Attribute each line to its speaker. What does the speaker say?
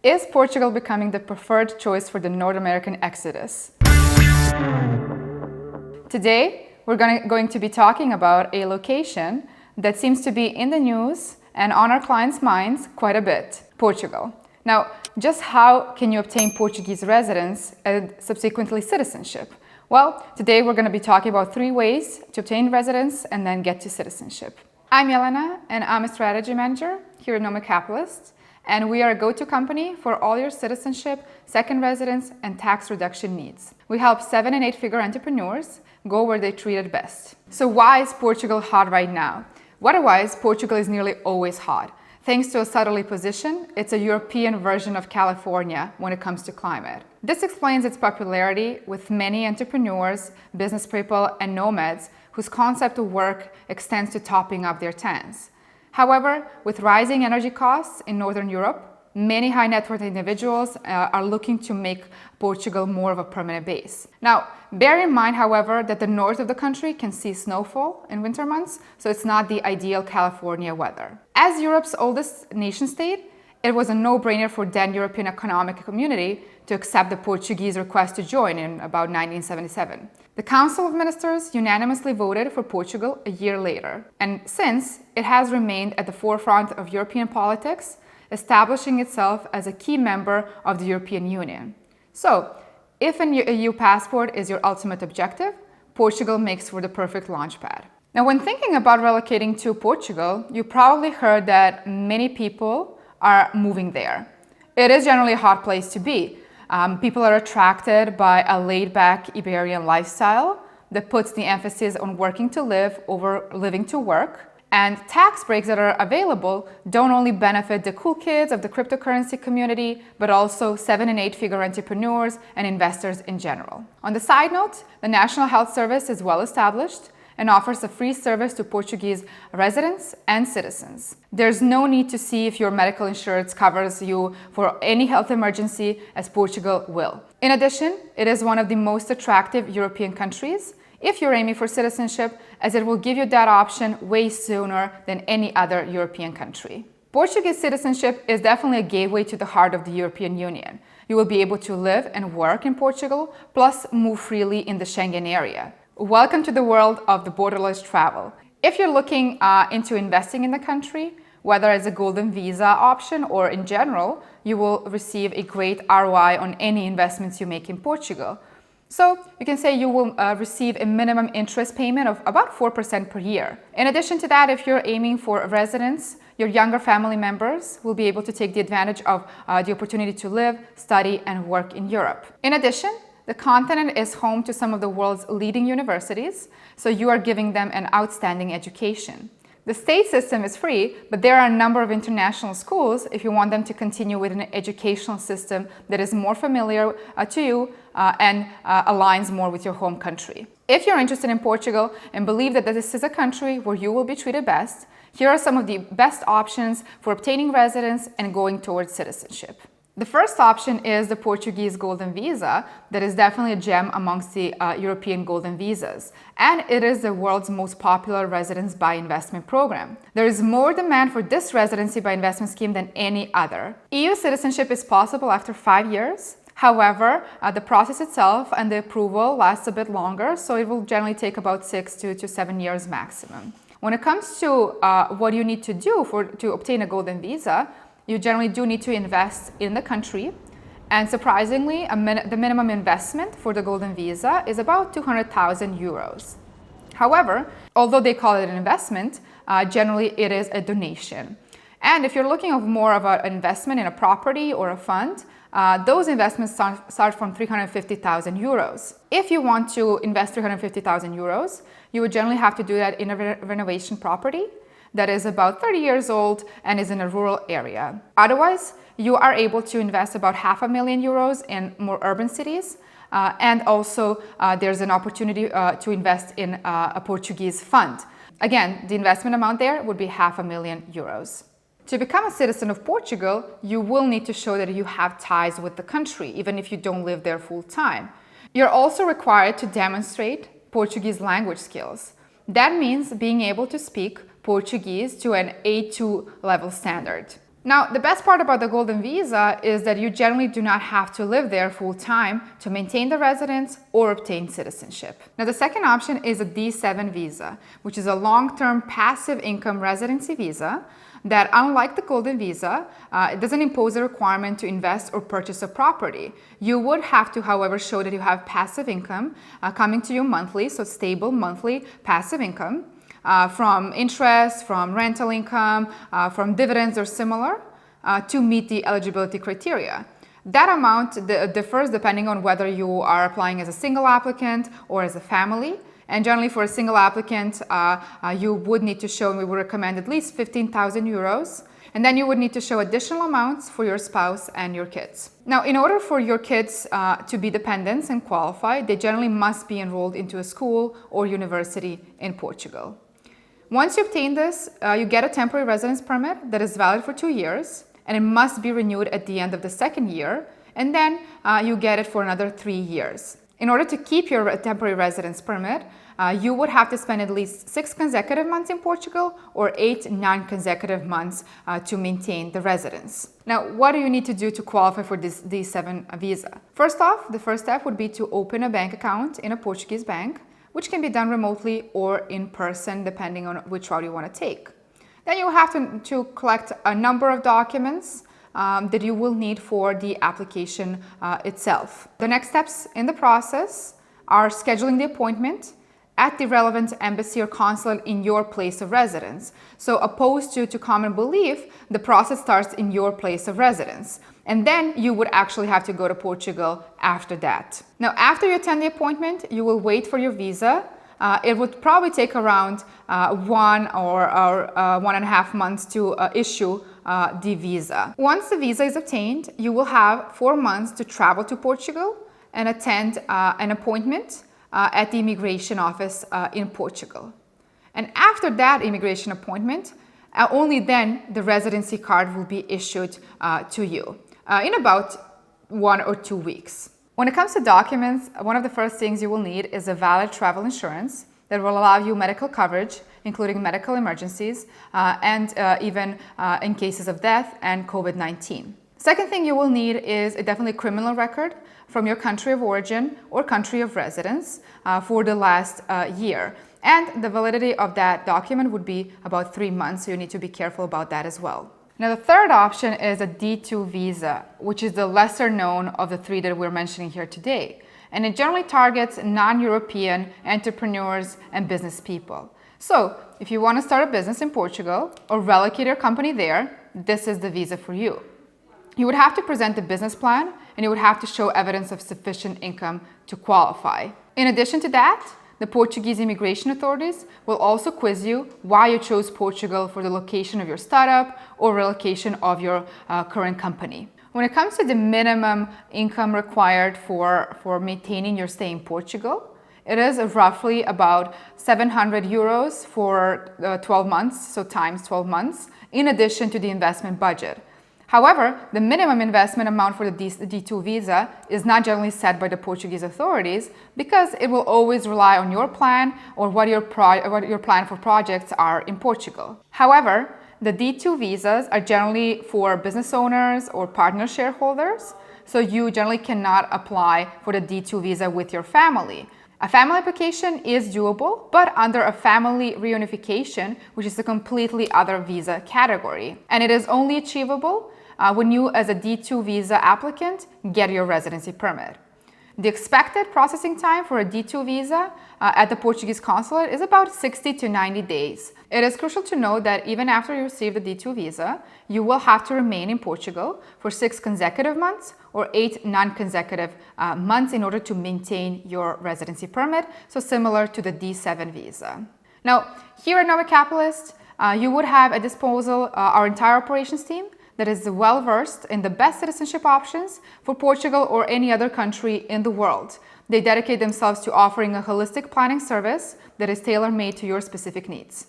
Speaker 1: Is Portugal becoming the preferred choice for the North American exodus? Today, we're going to be talking about a location that seems to be in the news and on our clients' minds quite a bit, Portugal. Now, just how can you obtain Portuguese residence and subsequently citizenship? Well, today we're going to be talking about 3 ways to obtain residence and then get to citizenship. I'm Jelena, and I'm a strategy manager here at Nomad Capitalist, and we are a go-to company for all your citizenship, second residence, and tax reduction needs. We help 7- and 8-figure entrepreneurs go where they're treated best. So why is Portugal hot right now? Weather-wise, Portugal is nearly always hot. Thanks to a southerly position, it's a European version of California when it comes to climate. This explains its popularity with many entrepreneurs, business people, and nomads whose concept of work extends to topping up their tents. However, with rising energy costs in Northern Europe, many high net worth individuals are looking to make Portugal more of a permanent base. Now, bear in mind, however, that the north of the country can see snowfall in winter months, so it's not the ideal California weather. As Europe's oldest nation state, it was a no-brainer for then European Economic Community to accept the Portuguese request to join in about 1977. The Council of Ministers unanimously voted for Portugal a year later, and since it has remained at the forefront of European politics, establishing itself as a key member of the European Union. So, if an EU passport is your ultimate objective, Portugal makes for the perfect launchpad. Now, when thinking about relocating to Portugal, you probably heard that many people are moving there. It is generally a hot place to be. People are attracted by a laid-back Iberian lifestyle that puts the emphasis on working to live over living to work. And tax breaks that are available don't only benefit the cool kids of the cryptocurrency community, but also 7- and 8-figure entrepreneurs and investors in general. On the side note, the National Health Service is well established and offers a free service to Portuguese residents and citizens. There's no need to see if your medical insurance covers you for any health emergency, as Portugal will. In addition, it is one of the most attractive European countries if you're aiming for citizenship, as it will give you that option way sooner than any other European country. Portuguese citizenship is definitely a gateway to the heart of the European Union. You will be able to live and work in Portugal, plus move freely in the Schengen area. Welcome to the world of the borderless travel. If you're looking into investing in the country, whether as a golden visa option or in general, you will receive a great ROI on any investments you make in Portugal. So you can say you will receive a minimum interest payment of about 4% per year. In addition to that, if you're aiming for residence, your younger family members will be able to take the advantage of the opportunity to live, study, and work in Europe. In addition, the continent is home to some of the world's leading universities, so you are giving them an outstanding education. The state system is free, but there are a number of international schools if you want them to continue with an educational system that is more familiar to you and aligns more with your home country. If you're interested in Portugal and believe that this is a country where you will be treated best, here are some of the best options for obtaining residence and going towards citizenship. The first option is the Portuguese Golden Visa that is definitely a gem amongst the European Golden Visas, and it is the world's most popular residence by investment program. There is more demand for this residency by investment scheme than any other. EU citizenship is possible after 5 years. However, the process itself and the approval lasts a bit longer, so it will generally take about 6 to 7 years maximum. When it comes to what you need to do to obtain a Golden Visa, you generally do need to invest in the country, and surprisingly, the minimum investment for the Golden Visa is about 200,000 euros. However, although they call it an investment, generally it is a donation. And if you're looking at more of an investment in a property or a fund, those investments start from 350,000 euros. If you want to invest 350,000 euros, you would generally have to do that in a renovation property that is about 30 years old and is in a rural area. Otherwise, you are able to invest about €500,000 in more urban cities. And also there's an opportunity to invest in a Portuguese fund. Again, the investment amount there would be €500,000. To become a citizen of Portugal, you will need to show that you have ties with the country, even if you don't live there full time. You're also required to demonstrate Portuguese language skills. That means being able to speak Portuguese to an A2 level standard. Now, the best part about the Golden Visa is that you generally do not have to live there full time to maintain the residence or obtain citizenship. Now, the second option is a D7 visa, which is a long-term passive income residency visa that, unlike the Golden Visa, it doesn't impose a requirement to invest or purchase a property. You would have to, however, show that you have passive income coming to you monthly, so stable monthly passive income. From interest, from rental income, from dividends or similar, to meet the eligibility criteria. That amount differs depending on whether you are applying as a single applicant or as a family. And generally for a single applicant, you would need to show, and we would recommend at least 15,000 euros. And then you would need to show additional amounts for your spouse and your kids. Now, in order for your kids to be dependents and qualify, they generally must be enrolled into a school or university in Portugal. Once you obtain this, you get a temporary residence permit that is valid for 2 years, and it must be renewed at the end of the second year, and then you get it for another 3 years. In order to keep your temporary residence permit, you would have to spend at least 6 consecutive months in Portugal or 8 non-consecutive months to maintain the residence. Now, what do you need to do to qualify for this D7 visa? First off, the first step would be to open a bank account in a Portuguese bank, which can be done remotely or in person, depending on which route you want to take. Then you have to collect a number of documents that you will need for the application itself. The next steps in the process are scheduling the appointment at the relevant embassy or consulate in your place of residence. So opposed to common belief, the process starts in your place of residence. And then you would actually have to go to Portugal after that. Now, after you attend the appointment, you will wait for your visa. It would probably take around 1 or 1.5 months to issue the visa. Once the visa is obtained, you will have 4 months to travel to Portugal and attend an appointment at the immigration office in Portugal. And after that immigration appointment, only then the residency card will be issued to you in about 1 or 2 weeks. When it comes to documents, one of the first things you will need is a valid travel insurance that will allow you medical coverage, including medical emergencies, and even in cases of death and COVID-19. Second thing you will need is a definitely criminal record from your country of origin or country of residence for the last year. And the validity of that document would be about 3 months, so you need to be careful about that as well. Now, the third option is a D2 visa, which is the lesser known of the 3 that we're mentioning here today. And it generally targets non-European entrepreneurs and business people. So, if you want to start a business in Portugal or relocate your company there, this is the visa for you. You would have to present a business plan, and you would have to show evidence of sufficient income to qualify. In addition to that, the Portuguese immigration authorities will also quiz you why you chose Portugal for the location of your startup or relocation of your current company. When it comes to the minimum income required for maintaining your stay in Portugal, it is roughly about 700 euros for 12 months, so times 12 months, in addition to the investment budget. However, the minimum investment amount for the D2 visa is not generally set by the Portuguese authorities because it will always rely on your plan or what your plan for projects are in Portugal. However, the D2 visas are generally for business owners or partner shareholders, so you generally cannot apply for the D2 visa with your family. A family application is doable, but under a family reunification, which is a completely other visa category. And it is only achievable when you, as a D2 visa applicant, get your residency permit. The expected processing time for a D2 visa at the Portuguese consulate is about 60 to 90 days. It is crucial to note that even after you receive the D2 visa, you will have to remain in Portugal for 6 consecutive months or 8 non-consecutive months in order to maintain your residency permit, so similar to the D7 visa. Now, here at Nomad Capitalist, you would have at disposal our entire operations team that is well-versed in the best citizenship options for Portugal or any other country in the world. They dedicate themselves to offering a holistic planning service that is tailor-made to your specific needs.